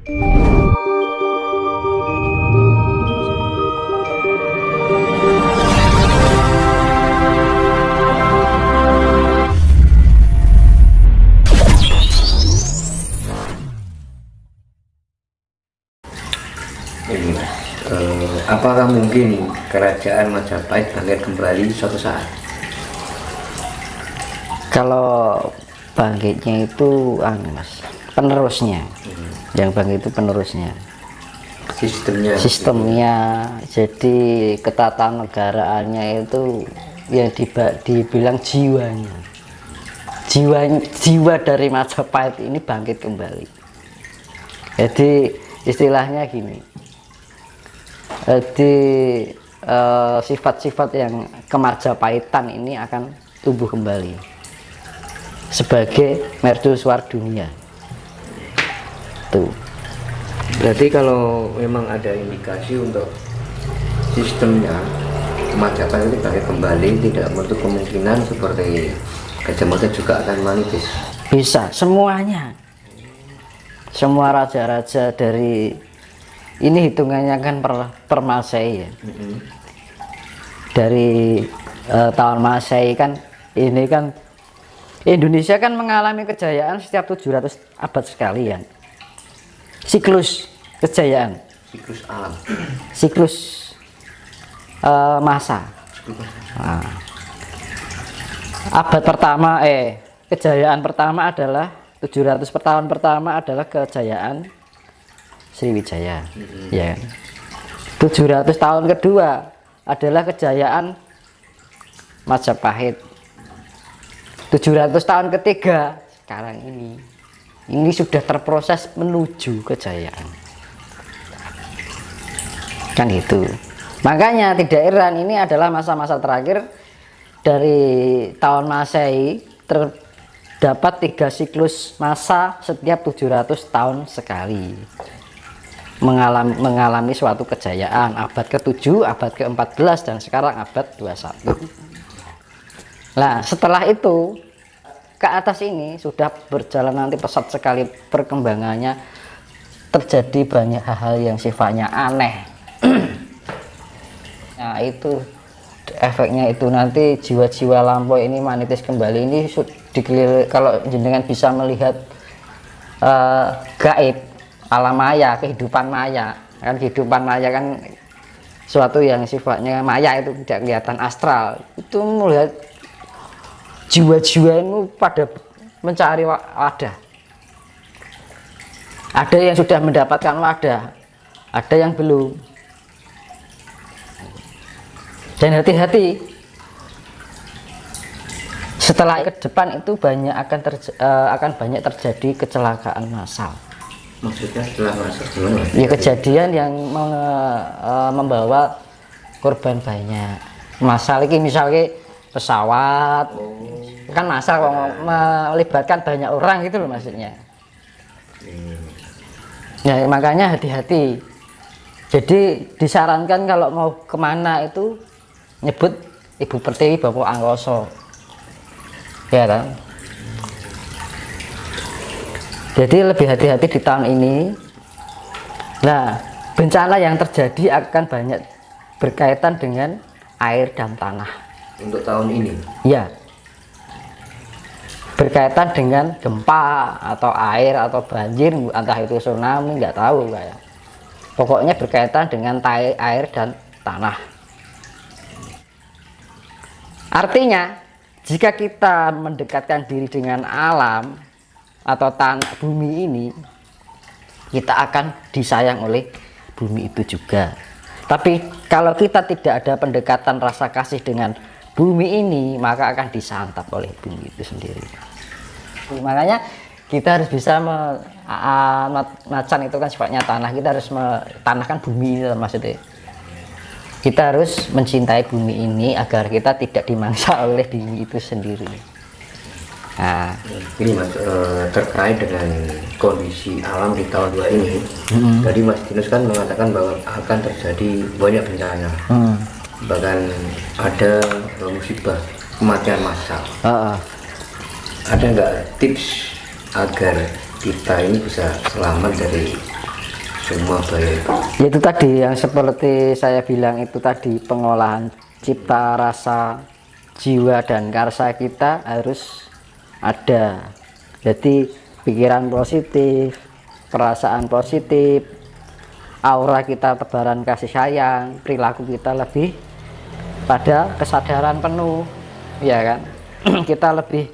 Ini Mas, apakah mungkin kerajaan Majapahit bangkit kembali suatu saat? Kalau bangkitnya itu Mas, penerusnya. Yang bangkit itu penerusnya. Sistemnya. Jadi ketatanegaraannya itu yang dibilang jiwanya. Jiwa dari Majapahit ini bangkit kembali. Jadi istilahnya gini. Jadi sifat-sifat yang kemajapaitan ini akan tumbuh kembali sebagai mercusuar dunia. Tuh. Berarti kalau memang ada indikasi untuk sistemnya Majapahit itu bangkit kembali, tidak menutup kemungkinan seperti Gajah Mada juga akan manipis. Bisa semuanya. Semua raja-raja dari ini hitungannya kan per Masehi ya. Dari tahun Masehi kan ini kan Indonesia kan mengalami kejayaan setiap 700 abad sekali ya. Siklus kejayaan. Siklus alam. Siklus masa. Nah, abad pertama kejayaan pertama adalah 700 tahun pertama adalah kejayaan Sriwijaya, ya. 700 tahun kedua adalah kejayaan Majapahit. 700 tahun ketiga sekarang ini sudah terproses menuju kejayaan. Kan gitu. Makanya tidak heran ini adalah masa-masa terakhir dari tahun Masehi terdapat 3 siklus masa setiap 700 tahun sekali. Mengalami suatu kejayaan abad ke-7, abad ke-14 dan sekarang abad 21. Nah, setelah itu ke atas ini sudah berjalan nanti pesat sekali perkembangannya, terjadi banyak hal-hal yang sifatnya aneh. Nah, itu efeknya itu nanti jiwa-jiwa lampau ini manitis kembali ini kalau jenengan bisa melihat gaib alam maya, kehidupan maya kan, kehidupan maya kan suatu yang sifatnya maya, itu tidak kelihatan astral. Itu melihat jiwa-jiwa itu pada mencari wadah. Ada yang sudah mendapatkan wadah, ada yang belum. Dan hati-hati, setelah ke depan itu akan banyak terjadi kecelakaan massal. Maksudnya setelah masuk gimana? Ya, kejadian yang membawa korban banyak. Massal ini misalnya pesawat, kan massal melibatkan banyak orang gitu loh maksudnya. Ya, makanya hati-hati. Jadi disarankan kalau mau kemana itu nyebut Ibu Pertiwi Bapak Angkoso, ya kan? Jadi lebih hati-hati di tahun ini. Nah, bencana yang terjadi akan banyak berkaitan dengan air dan tanah. Untuk tahun ini? Ya, berkaitan dengan gempa atau air atau banjir, entah itu tsunami, nggak tahu kayak. Pokoknya berkaitan dengan air dan tanah. Artinya, jika kita mendekatkan diri dengan alam atau tanah bumi ini, kita akan disayang oleh bumi itu juga. Tapi kalau kita tidak ada pendekatan rasa kasih dengan bumi ini, maka akan disantap oleh bumi itu sendiri. Makanya kita harus bisa macan itu kan sifatnya tanah, kita harus tanah kan bumi ini maksudnya. Kita harus mencintai bumi ini agar kita tidak dimangsa oleh bumi itu sendiri. Nah, ini Mas, terkait dengan kondisi alam di tahun 2 ini, tadi Mas Dinus kan mengatakan bahwa akan terjadi banyak bencana, bahkan ada musibah kematian massal. Ada nggak tips agar kita ini bisa selamat dari semua baik. Itu tadi yang seperti saya bilang itu tadi, pengolahan cipta rasa jiwa dan karsa kita harus ada. Jadi pikiran positif, perasaan positif, aura kita tebaran kasih sayang, perilaku kita lebih pada kesadaran penuh, ya kan. Kita lebih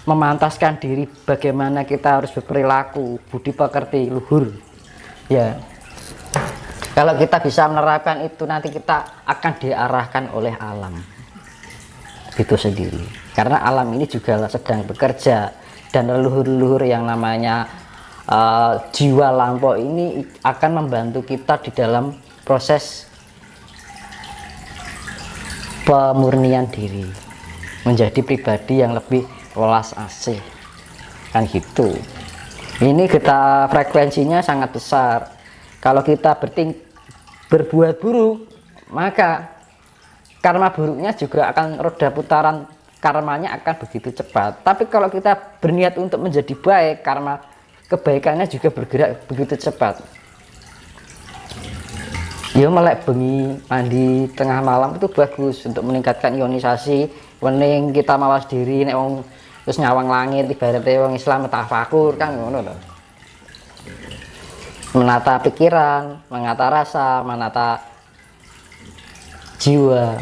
memantaskan diri bagaimana kita harus berperilaku, budi pekerti luhur, ya. Kalau kita bisa menerapkan itu, nanti kita akan diarahkan oleh alam itu sendiri, karena alam ini juga sedang bekerja, dan leluhur-leluhur yang namanya jiwa lampau ini akan membantu kita di dalam proses pemurnian diri menjadi pribadi yang lebih welas asih, kan gitu. Ini kita frekuensinya sangat besar. Kalau kita berbuat buruk, maka karma buruknya juga akan, roda putaran karmanya akan begitu cepat. Tapi kalau kita berniat untuk menjadi baik, karma kebaikannya juga bergerak begitu cepat. Ya, melek bengi mandi tengah malam itu bagus untuk meningkatkan ionisasi. Wening kita mawas diri, nek wong terus nyawang langit, ibaratnya wong Islam tafakur kan ngono lho. Menata pikiran, menata rasa, menata jiwa,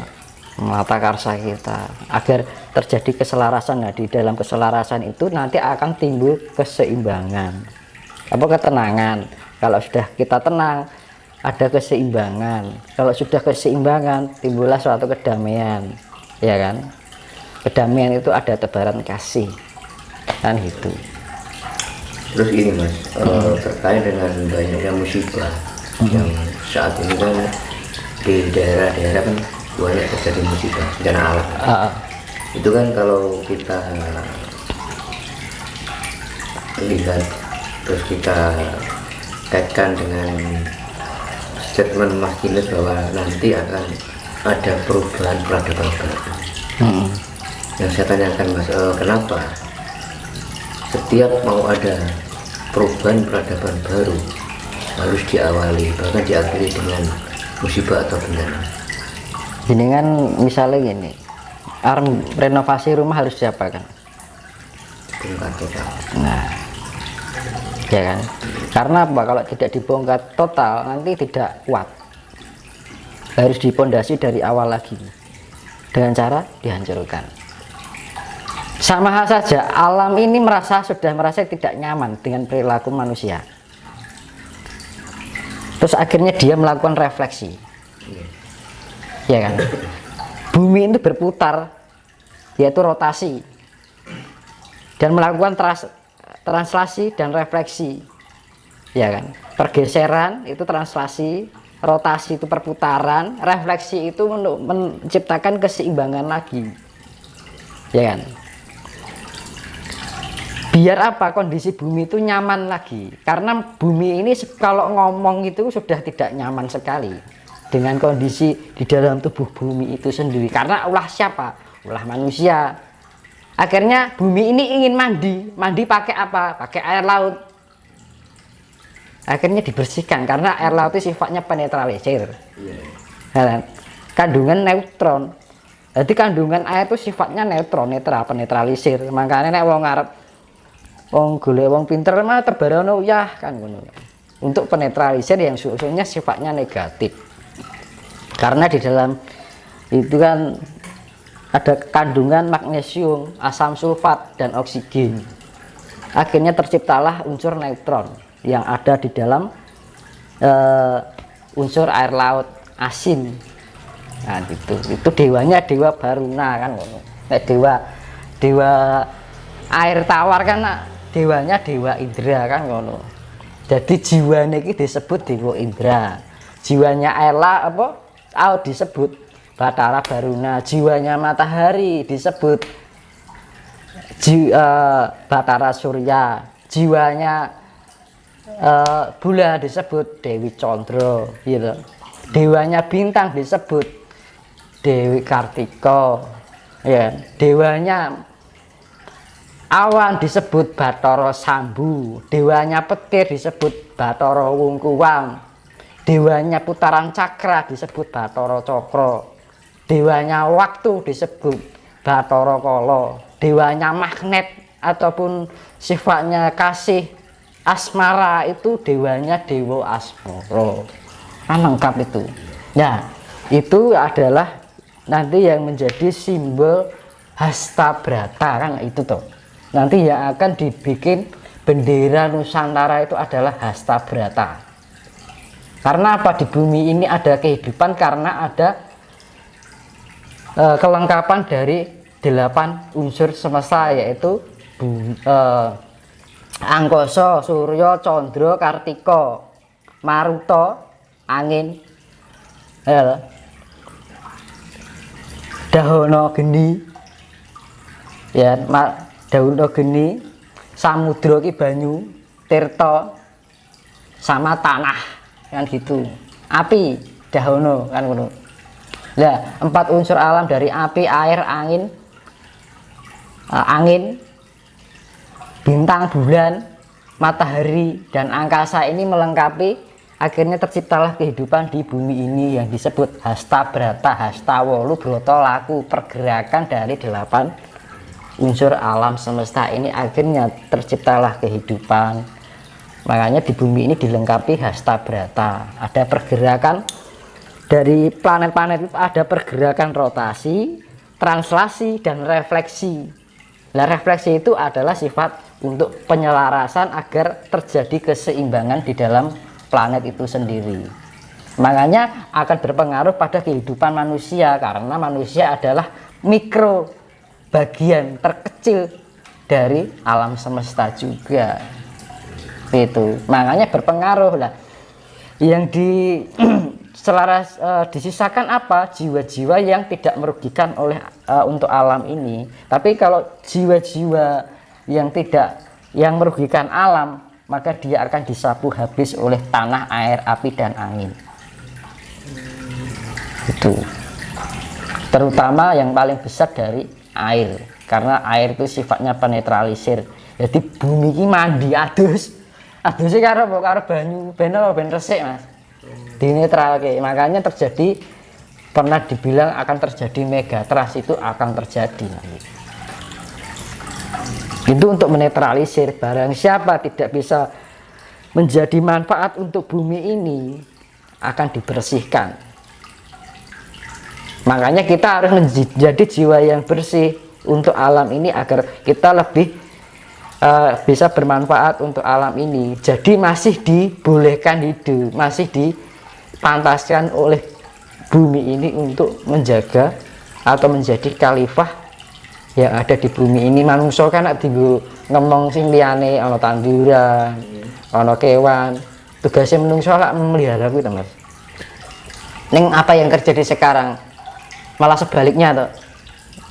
menata karsa kita agar terjadi keselarasan. Nah, di dalam keselarasan itu nanti akan timbul keseimbangan, apa ketenangan. Kalau sudah kita tenang, ada keseimbangan. Kalau sudah keseimbangan, timbullah suatu kedamaian, ya kan. Kedamaian itu ada tebaran kasih, kan gitu. Terus ini Mas, terkait dengan banyaknya musibah yang saat ini kan di daerah-daerah kan banyak terjadi musibah bencana alam. Itu kan kalau kita lihat terus kita kaitkan dengan statement Mas Kinus bahwa nanti akan ada perubahan peradaban baru. Yang saya tanyakan Mas, kenapa setiap mau ada perubahan peradaban baru harus diawali bahkan diakhiri dengan musibah atau bencana? Ini kan misalnya gini, renovasi rumah harus diapakan? Bongkar total. Nah, ya kan, karena apa? Kalau tidak dibongkar total nanti tidak kuat, harus dipondasi dari awal lagi dengan cara dihancurkan. Sama hal saja, alam ini sudah merasa tidak nyaman dengan perilaku manusia, terus akhirnya dia melakukan refleksi, ya kan. Bumi itu berputar, yaitu rotasi, dan melakukan translasi dan refleksi, ya kan. Pergeseran itu translasi, rotasi itu perputaran, refleksi itu menciptakan keseimbangan lagi, ya kan. Biar apa? Kondisi bumi itu nyaman lagi, karena bumi ini kalau ngomong itu sudah tidak nyaman sekali dengan kondisi di dalam tubuh bumi itu sendiri, karena ulah siapa? Ulah manusia. Akhirnya bumi ini ingin mandi pakai apa? Pakai air laut. Akhirnya dibersihkan karena air laut itu sifatnya penetralisir, kandungan neutron. Jadi kandungan air itu sifatnya netral, penetralisir. Makanya nek wong arep golek wong pinter mah tebarono uyah kan ngono. Untuk penetralisir yang sesungguhnya sifatnya negatif. Karena di dalam itu kan ada kandungan magnesium, asam sulfat dan oksigen. Akhirnya terciptalah unsur neutron yang ada di dalam unsur air laut asin. Nah, itu dewanya dewa Baruna kan ngono. Nek dewa air tawar kan dewanya dewa Indra kan ngono. Jadi jiwane iki disebut dewa Indra. Jiwanya air disebut Batara Baruna. Jiwanya matahari disebut Batara Surya. Jiwanya bulan disebut Dewi Condro gitu. Dewanya bintang disebut Dewi Kartika, ya. Dewanya awan disebut Bathara Sambu, dewanya petir disebut Bathara Wungkuwang, dewanya putaran cakra disebut Bathara Cakra, dewanya waktu disebut Bathara Kala, dewanya magnet ataupun sifatnya kasih asmara itu dewanya Dewa Asmara. Kan lengkap itu. Nah, itu adalah nanti yang menjadi simbol Hastabrata kan itu toh. Nanti yang akan dibikin bendera Nusantara itu adalah Hastabrata. Karena apa, di bumi ini ada kehidupan karena ada kelengkapan dari 8 unsur semesta, yaitu angkasa, surya, candra, kartika, maruta, angin, dahana geni, ya, dahana geni, samudra ki banyu, tirta, sama tanah kan gitu. Api, dahana kan ngono. Nah, 4 unsur alam dari api, air, angin, bintang, bulan, matahari, dan angkasa ini melengkapi, akhirnya terciptalah kehidupan di bumi ini yang disebut Hastabrata, Hastawolu, Broto, Laku, pergerakan dari 8 unsur alam semesta ini, akhirnya terciptalah kehidupan. Makanya di bumi ini dilengkapi Hastabrata, ada pergerakan dari planet-planet itu, ada pergerakan rotasi, translasi, dan refleksi. Nah, refleksi itu adalah sifat untuk penyelarasan agar terjadi keseimbangan di dalam planet itu sendiri. Makanya akan berpengaruh pada kehidupan manusia, karena manusia adalah mikro, bagian terkecil dari alam semesta juga. Itu makanya berpengaruh lah. Yang disisakan apa? Jiwa-jiwa yang tidak merugikan oleh untuk alam ini. Tapi kalau jiwa-jiwa yang merugikan alam, maka dia akan disapu habis oleh tanah, air, api, dan angin. Itu terutama yang paling besar dari air, karena air itu sifatnya penetralisir. Jadi bumi ini mandi adus sih karo banyu ben resik Mas, dinetralke. Makanya terjadi, pernah dibilang akan terjadi megatrust, itu akan terjadi nanti. Itu untuk menetralisir. Barang siapa tidak bisa menjadi manfaat untuk bumi ini akan dibersihkan. Makanya kita harus menjadi jiwa yang bersih untuk alam ini agar kita lebih bisa bermanfaat untuk alam ini. Jadi masih dibolehkan hidup, masih dipantaskan oleh bumi ini untuk menjaga atau menjadi khalifah yang ada di bumi ini. Manungsa kan nek dienggo ngomong sing liyane, ana tanduran, ana kewan. Tugasnya manungsa lak melihara kuwi to, Mas. Ning apa yang terjadi sekarang malah sebaliknya toh.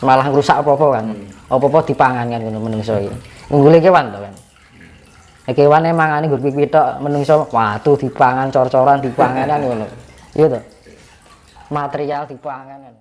Malah ngrusak apa-apa kan. Apa-apa dipangan kan ngono manungsa iki. Ngunggule kewan to kan. Kewan mangane nggo pipi tok, menungso watu dipangan, cor-coran dipangan kan ngono. Iya to. Material dipangan kan.